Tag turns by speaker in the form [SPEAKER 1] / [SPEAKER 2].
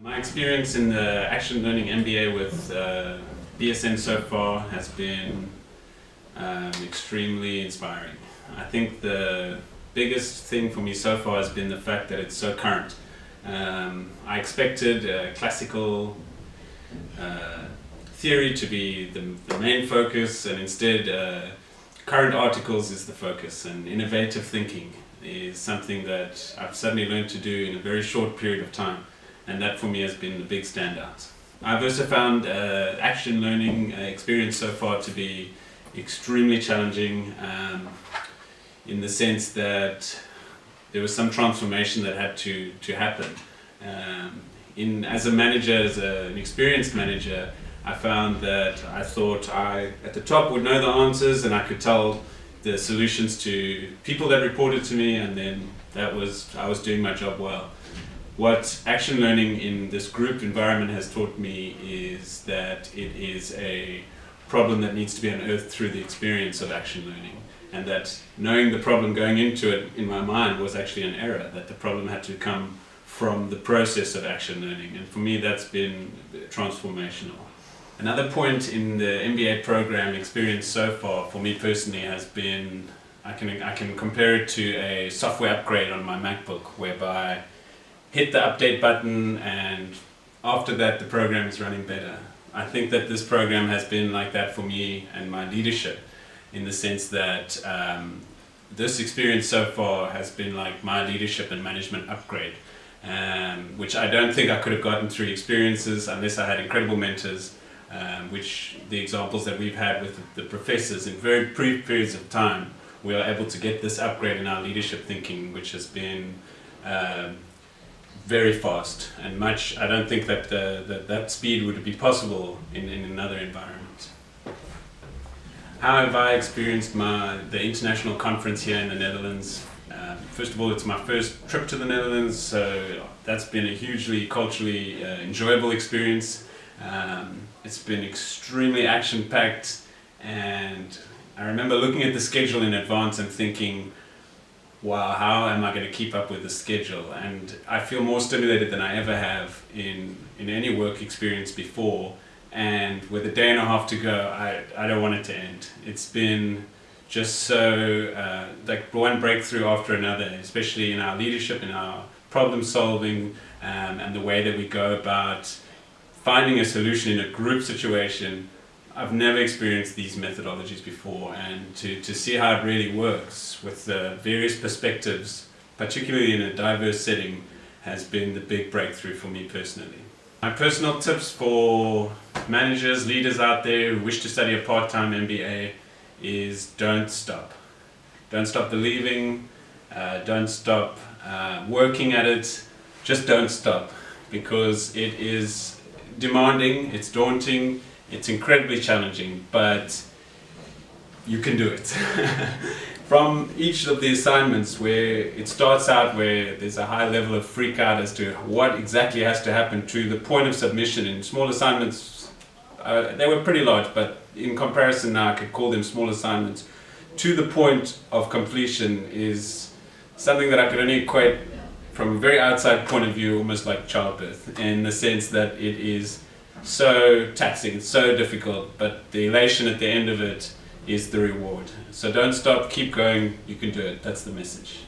[SPEAKER 1] My experience in the Action Learning MBA with BSN so far has been extremely inspiring. I think the biggest thing for me so far has been the fact that it's so current. I expected classical theory to be the main focus, and instead current articles is the focus, and innovative thinking is something that I've suddenly learned to do in a very short period of time, and that for me has been the big standout. I've also found action learning experience so far to be extremely challenging in the sense that there was some transformation that had to happen. As a manager, as an experienced manager, I found that I thought I, at the top, would know the answers and I could tell the solutions to people that reported to me, and then I was doing my job well. What action learning in this group environment has taught me is that it is a problem that needs to be unearthed through the experience of action learning, and that knowing the problem going into it in my mind was actually an error, that the problem had to come from the process of action learning, and for me that's been transformational. Another point in the MBA program experience so far for me personally has been, I can compare it to a software upgrade on my MacBook, whereby hit the update button and after that the program is running better. I think that this program has been like that for me and my leadership, in the sense that this experience so far has been like my leadership and management upgrade, which I don't think I could have gotten through experiences unless I had incredible mentors, which the examples that we've had with the professors in very brief periods of time, we are able to get this upgrade in our leadership thinking, which has been very fast and much. I don't think that that speed would be possible in another environment. How have I experienced the international conference here in the Netherlands? First of all, it's my first trip to the Netherlands, so that's been a hugely culturally enjoyable experience. It's been extremely action-packed, and I remember looking at the schedule in advance and thinking, wow, how am I going to keep up with the schedule? And I feel more stimulated than I ever have in any work experience before, and with a day and a half to go, I don't want it to end. It's been just so like one breakthrough after another, especially in our leadership, in our problem solving, and the way that we go about finding a solution in a group situation. I've never experienced these methodologies before, and to see how it really works with the various perspectives, particularly in a diverse setting, has been the big breakthrough for me personally. My personal tips for managers, leaders out there who wish to study a part-time MBA is don't stop. Don't stop believing, don't stop working at it, just don't stop, because it is demanding, it's daunting, it's incredibly challenging, but you can do it. From each of the assignments, where it starts out where there's a high level of freak out as to what exactly has to happen, to the point of submission. In small assignments, they were pretty large, but in comparison now I could call them small assignments, to the point of completion is something that I could only equate from a very outside point of view, almost like childbirth, in the sense that it is so taxing, it's so difficult, but the elation at the end of it is the reward. So don't stop, keep going, you can do it. That's the message.